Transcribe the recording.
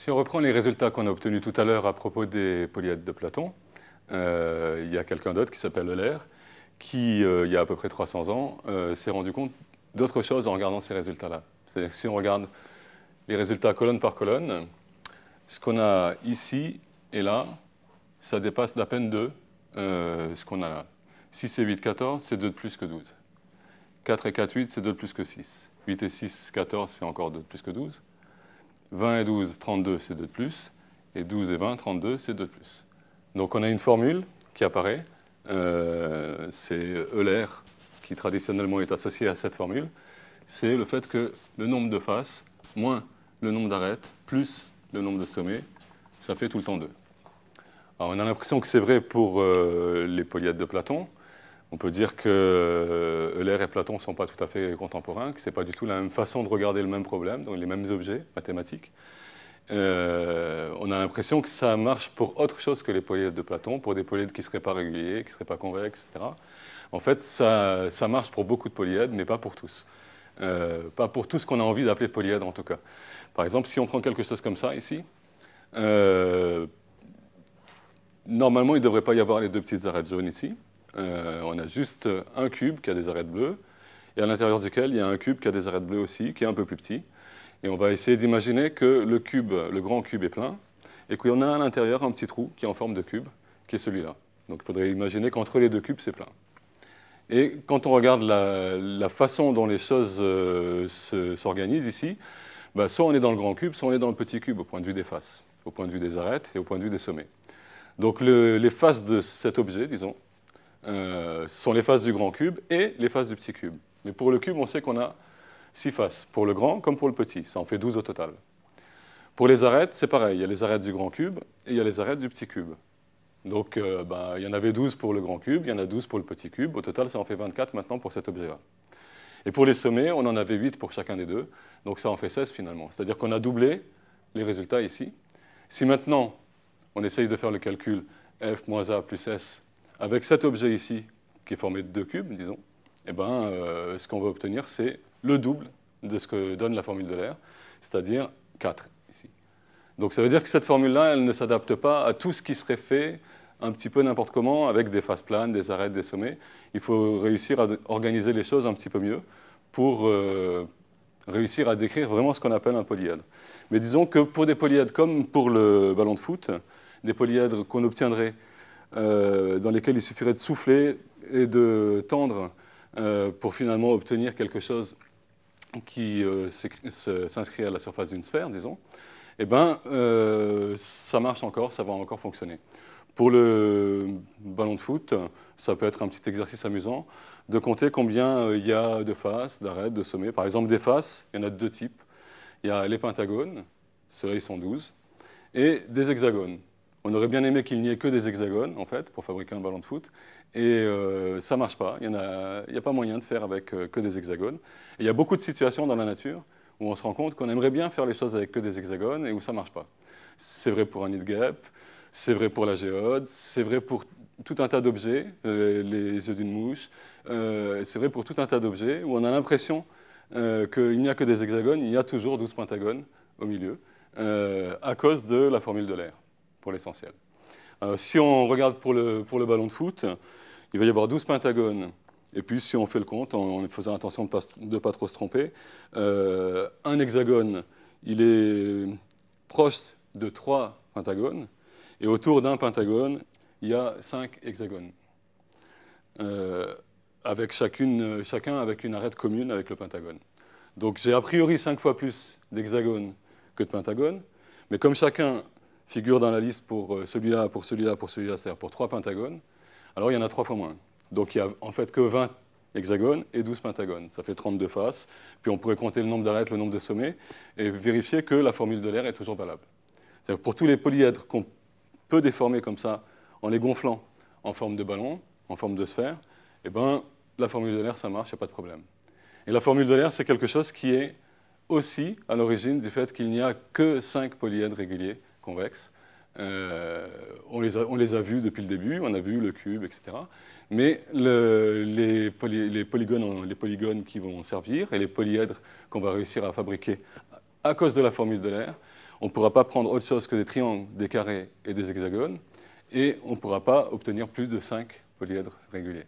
Si on reprend les résultats qu'on a obtenus tout à l'heure à propos des polyèdres de Platon, il y a quelqu'un d'autre qui s'appelle Euler, qui, il y a à peu près 300 ans, s'est rendu compte d'autre chose en regardant ces résultats-là. C'est-à-dire que si on regarde les résultats colonne par colonne, ce qu'on a ici et là, ça dépasse d'à peine 2 ce qu'on a là. 6 et 8, 14, c'est 2 de plus que 12. 4 et 4, 8, c'est 2 de plus que 6. 8 et 6, 14, c'est encore 2 de plus que 12. 20 et 12, 32, c'est 2 de plus. Et 12 et 20, 32, c'est 2 de plus. Donc on a une formule qui apparaît. C'est Euler qui traditionnellement est associé à cette formule. C'est le fait que le nombre de faces moins le nombre d'arêtes plus le nombre de sommets, ça fait tout le temps 2. Alors on a l'impression que c'est vrai pour les polyèdres de Platon. On peut dire que Euler et Platon ne sont pas tout à fait contemporains, que ce n'est pas du tout la même façon de regarder le même problème, donc les mêmes objets mathématiques. On a l'impression que ça marche pour autre chose que les polyèdres de Platon, pour des polyèdres qui ne seraient pas réguliers, qui ne seraient pas convexes, etc. En fait, ça marche pour beaucoup de polyèdres, mais pas pour tous. Pas pour tout ce qu'on a envie d'appeler polyèdre, en tout cas. Par exemple, si on prend quelque chose comme ça, ici, normalement, il ne devrait pas y avoir les deux petites arêtes jaunes ici. On a juste un cube qui a des arêtes bleues, et à l'intérieur duquel il y a un cube qui a des arêtes bleues aussi, qui est un peu plus petit. Et on va essayer d'imaginer que le grand cube est plein, et qu'on a à l'intérieur un petit trou qui est en forme de cube, qui est celui-là. Donc il faudrait imaginer qu'entre les deux cubes, c'est plein. Et quand on regarde la façon dont les choses s'organisent ici, bah, soit on est dans le grand cube, soit on est dans le petit cube, au point de vue des faces, au point de vue des arêtes et au point de vue des sommets. Donc les faces de cet objet, disons, sont les faces du grand cube et les faces du petit cube. Mais pour le cube, on sait qu'on a 6 faces, pour le grand comme pour le petit. Ça en fait 12 au total. Pour les arêtes, c'est pareil. Il y a les arêtes du grand cube et il y a les arêtes du petit cube. Donc il y en avait 12 pour le grand cube, il y en a 12 pour le petit cube. Au total, ça en fait 24 maintenant pour cet objet-là. Et pour les sommets, on en avait 8 pour chacun des deux. Donc ça en fait 16 finalement. C'est-à-dire qu'on a doublé les résultats ici. Si maintenant, on essaye de faire le calcul f moins a plus s avec cet objet ici, qui est formé de 2 cubes, disons, eh ben, ce qu'on va obtenir, c'est le double de ce que donne la formule d'Euler, c'est-à-dire 4 ici. Donc ça veut dire que cette formule-là, elle ne s'adapte pas à tout ce qui serait fait un petit peu n'importe comment, avec des faces planes, des arêtes, des sommets. Il faut réussir à organiser les choses un petit peu mieux pour réussir à décrire vraiment ce qu'on appelle un polyèdre. Mais disons que pour des polyèdres comme pour le ballon de foot, des polyèdres qu'on obtiendrait dans lesquels il suffirait de souffler et de tendre pour finalement obtenir quelque chose qui s'inscrit à la surface d'une sphère, disons, eh ben, ça marche encore, ça va encore fonctionner. Pour le ballon de foot, ça peut être un petit exercice amusant de compter combien il y a de faces, d'arêtes, de sommets. Par exemple, des faces, il y en a de 2 types. Il y a les pentagones, ceux-là ils sont 12, et des hexagones. On aurait bien aimé qu'il n'y ait que des hexagones, en fait, pour fabriquer un ballon de foot. Et ça ne marche pas. Il n'y a pas moyen de faire avec que des hexagones. Et il y a beaucoup de situations dans la nature où on se rend compte qu'on aimerait bien faire les choses avec que des hexagones et où ça ne marche pas. C'est vrai pour un nid de guêpe, c'est vrai pour la géode, c'est vrai pour tout un tas d'objets, les œufs d'une mouche, c'est vrai pour tout un tas d'objets où on a l'impression qu'il n'y a que des hexagones, il y a toujours 12 pentagones au milieu, à cause de la formule d'Euler, pour l'essentiel. Si on regarde pour le ballon de foot, il va y avoir 12 pentagones. Et puis, si on fait le compte, en faisant attention de ne pas trop se tromper, un hexagone, il est proche de 3 pentagones. Et autour d'un pentagone, il y a 5 hexagones. Avec chacun avec une arête commune avec le pentagone. Donc j'ai a priori 5 fois plus d'hexagones que de pentagones. Mais comme chacun figure dans la liste pour celui-là, pour celui-là, pour celui-là, c'est-à-dire pour 3 pentagones, alors il y en a 3 fois moins. Donc il n'y a en fait que 20 hexagones et 12 pentagones. Ça fait 32 faces. Puis on pourrait compter le nombre d'arêtes, le nombre de sommets, et vérifier que la formule d'Euler est toujours valable. C'est-à-dire pour tous les polyèdres qu'on peut déformer comme ça, en les gonflant en forme de ballon, en forme de sphère, eh ben, la formule d'Euler, ça marche, il n'y a pas de problème. Et la formule d'Euler, c'est quelque chose qui est aussi à l'origine du fait qu'il n'y a que 5 polyèdres réguliers convexes. On les a vus depuis le début, on a vu le cube, etc. Mais les polygones qui vont servir et les polyèdres qu'on va réussir à fabriquer à cause de la formule d'Euler, on ne pourra pas prendre autre chose que des triangles, des carrés et des hexagones, et on ne pourra pas obtenir plus de 5 polyèdres réguliers.